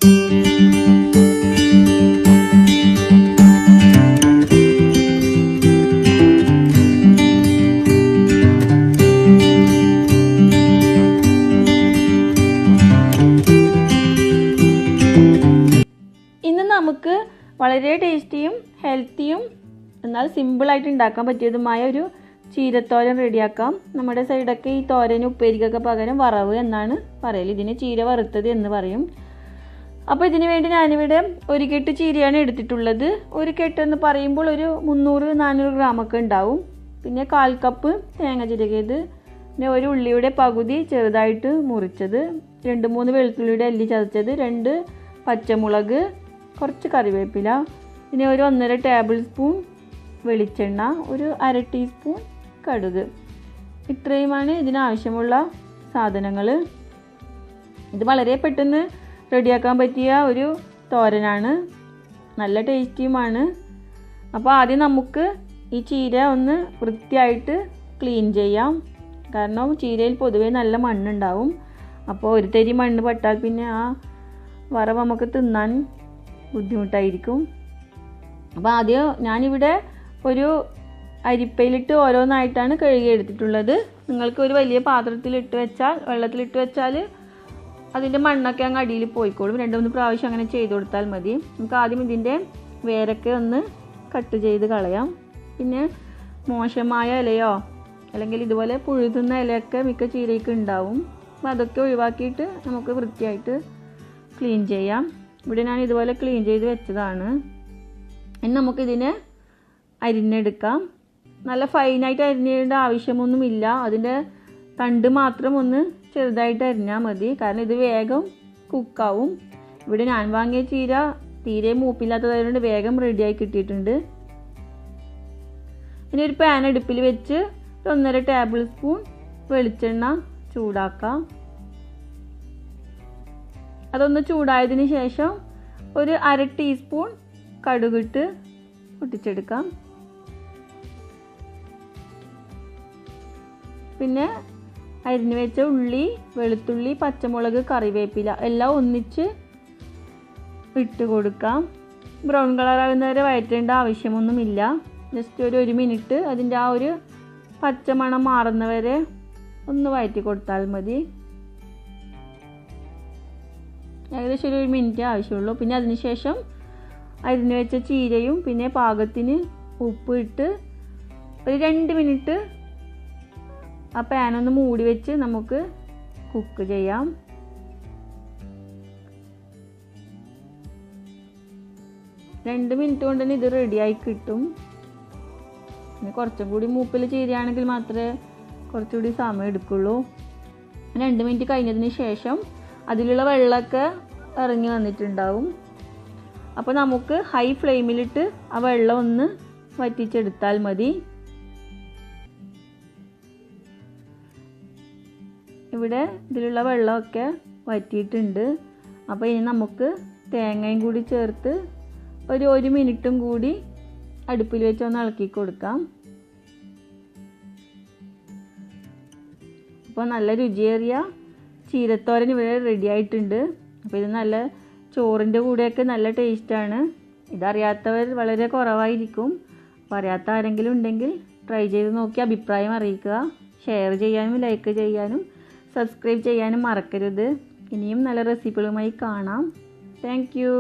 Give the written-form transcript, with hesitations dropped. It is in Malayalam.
ഇന്ന് നമുക്ക് വളരെ ടേസ്റ്റിയും ഹെൽത്തിയും എന്നാൽ സിമ്പിളായിട്ട് ഉണ്ടാക്കാൻ പറ്റിയതുമായ ഒരു ചീരത്തോരൻ റെഡിയാക്കാം. നമ്മുടെ സൈഡൊക്കെ ഈ തോരന് ഉപ്പേരിക്കൊക്കെ പകരം വറവ് എന്നാണ് പറയൽ. ഇതിന് ചീര വറുത്തത് എന്ന് പറയും. അപ്പോൾ ഇതിനു വേണ്ടി ഞാനിവിടെ ഒരു കെട്ട് ചീരയാണ് എടുത്തിട്ടുള്ളത്. ഒരു കെട്ട് എന്ന് പറയുമ്പോൾ ഒരു 300-400 ഗ്രാമൊക്കെ ഉണ്ടാവും. പിന്നെ 1/4 കപ്പ് തേങ്ങ ചിരകിയത്, പിന്നെ ഒരു ഉള്ളിയുടെ പകുതി ചെറുതായിട്ട് മുറിച്ചത്, 2-3 വെളുത്തുള്ളിയുടെ അല്ലി ചതച്ചത്, 2 പച്ചമുളക്, കുറച്ച് കറിവേപ്പില, പിന്നെ ഒരു 1.5 ടേബിൾ സ്പൂൺ വെളിച്ചെണ്ണ, ഒരു 1/2 ടീസ്പൂൺ കടുക്. ഇത്രയുമാണ് ഇതിനാവശ്യമുള്ള സാധനങ്ങൾ. ഇത് വളരെ പെട്ടെന്ന് റെഡിയാക്കാൻ പറ്റിയ ഒരു തോരനാണ്, നല്ല ടേസ്റ്റിയുമാണ്. അപ്പോൾ ആദ്യം നമുക്ക് ഈ ചീര ഒന്ന് വൃത്തിയായിട്ട് ക്ലീൻ ചെയ്യാം. കാരണം ചീരയിൽ പൊതുവേ നല്ല മണ്ണുണ്ടാവും. അപ്പോൾ ഒരു തരി മണ്ണ് പട്ടാൽ പിന്നെ ആ വറവ് നമുക്ക് തിന്നാൻ ബുദ്ധിമുട്ടായിരിക്കും. അപ്പോൾ ആദ്യം ഞാനിവിടെ ഒരു അരിപ്പയിലിട്ട് ഓരോന്നായിട്ടാണ് കഴുകി എടുത്തിട്ടുള്ളത്. നിങ്ങൾക്ക് ഒരു വലിയ പാത്രത്തിലിട്ട് വെച്ചാൽ, വെള്ളത്തിലിട്ട് വെച്ചാൽ അതിൻ്റെ മണ്ണൊക്കെ അങ്ങ് അടിയിൽ പോയിക്കോളും. 2-3 പ്രാവശ്യം അങ്ങനെ ചെയ്ത് കൊടുത്താൽ മതി. നമുക്ക് ആദ്യം ഇതിൻ്റെ വേരൊക്കെ ഒന്ന് കട്ട് ചെയ്ത് കളയാം. പിന്നെ മോശമായ ഇലയോ അല്ലെങ്കിൽ ഇതുപോലെ പുഴുതുന്ന ഇലയൊക്കെ മിക്ക ചീരയ്ക്ക് ഉണ്ടാവും. അപ്പോൾ അതൊക്കെ ഒഴിവാക്കിയിട്ട് നമുക്ക് വൃത്തിയായിട്ട് ക്ലീൻ ചെയ്യാം. ഇവിടെ ഞാൻ ഇതുപോലെ ക്ലീൻ ചെയ്ത് വെച്ചതാണ്. ഇനി നമുക്കിതിനെ അരിഞ്ഞെടുക്കാം. നല്ല ഫൈനായിട്ട് അരിഞ്ഞേണ്ട ആവശ്യമൊന്നുമില്ല. അതിൻ്റെ തണ്ട് മാത്രം ഒന്ന് ചെറുതായിട്ട് അരിഞ്ഞാൽ മതി. കാരണം ഇത് വേഗം കുക്കാവും. ഇവിടെ ഞാൻ വാങ്ങിയ ചീര തീരെ മൂപ്പില്ലാത്തതായതുകൊണ്ട് വേഗം റെഡിയായി കിട്ടിയിട്ടുണ്ട്. ഇനി ഒരു പാൻ അടുപ്പിൽ വെച്ച് 1.5 ടേബിൾ സ്പൂൺ വെളിച്ചെണ്ണ ചൂടാക്കാം. അതൊന്ന് ചൂടായതിന് ശേഷം ഒരു 1/2 ടീസ്പൂൺ കടുകിട്ട് പൊട്ടിച്ചെടുക്കാം. പിന്നെ അരിഞ്ഞു വെച്ച ഉള്ളി, വെളുത്തുള്ളി, പച്ചമുളക്, കറിവേപ്പില എല്ലാം ഒന്നിച്ച് ഇട്ട് കൊടുക്കാം. ബ്രൗൺ കളറാകുന്ന വരെ വഴറ്റേണ്ട ആവശ്യമൊന്നുമില്ല. ജസ്റ്റ് ഒരു 1 മിനിറ്റ് അതിൻ്റെ ആ ഒരു പച്ചമണം മാറുന്നവരെ ഒന്ന് വഴറ്റി കൊടുത്താൽ മതി. ഏകദേശം ഒരു 1 മിനിറ്റ് ആവശ്യമുള്ളൂ. പിന്നെ അതിനുശേഷം അരിഞ്ഞു വെച്ച ചീരയും പിന്നെ പാകത്തിന് ഉപ്പ് ഇട്ട് ഒരു 2 മിനിറ്റ് ആ പാനൊന്ന് മൂടി വെച്ച് നമുക്ക് കുക്ക് ചെയ്യാം. രണ്ട് മിനിറ്റ് കൊണ്ട് തന്നെ ഇത് റെഡിയായി കിട്ടും. പിന്നെ കുറച്ചും കൂടി മൂപ്പിൽ ചീരയാണെങ്കിൽ മാത്രമേ കുറച്ചുകൂടി സമയം എടുക്കുള്ളൂ. 2 മിനിറ്റ് കഴിഞ്ഞതിന് ശേഷം അതിലുള്ള വെള്ളമൊക്കെ ഇറങ്ങി വന്നിട്ടുണ്ടാവും. അപ്പോൾ നമുക്ക് ഹൈ ഫ്ലെയിമിലിട്ട് ആ വെള്ളം ഒന്ന് വറ്റിച്ചെടുത്താൽ മതി. ഇവിടെ ഇതിലുള്ള വെള്ളമൊക്കെ വറ്റിയിട്ടുണ്ട്. അപ്പോൾ ഇനി നമുക്ക് തേങ്ങയും കൂടി ചേർത്ത് ഒരു 1 മിനിറ്റും കൂടി അടുപ്പിൽ വെച്ച് ഒന്ന് ഇളക്കി കൊടുക്കാം. അപ്പോൾ നല്ല രുചിയേറിയ ചീരത്തോരൻ ഇവിടെ റെഡി ആയിട്ടുണ്ട്. അപ്പോൾ ഇത് നല്ല ചോറിൻ്റെ കൂടെയൊക്കെ നല്ല ടേസ്റ്റാണ്. ഇതറിയാത്തവർ വളരെ കുറവായിരിക്കും. അപ്പോൾ അറിയാത്ത ആരെങ്കിലും ഉണ്ടെങ്കിൽ ട്രൈ ചെയ്ത് നോക്കി അഭിപ്രായം അറിയിക്കുക. ഷെയർ ചെയ്യാനും ലൈക്ക് ചെയ്യാനും സബ്സ്ക്രൈബ് ചെയ്യാനും മറക്കരുത്. ഇനിയും നല്ല റെസിപ്പികളുമായി കാണാം. Thank you.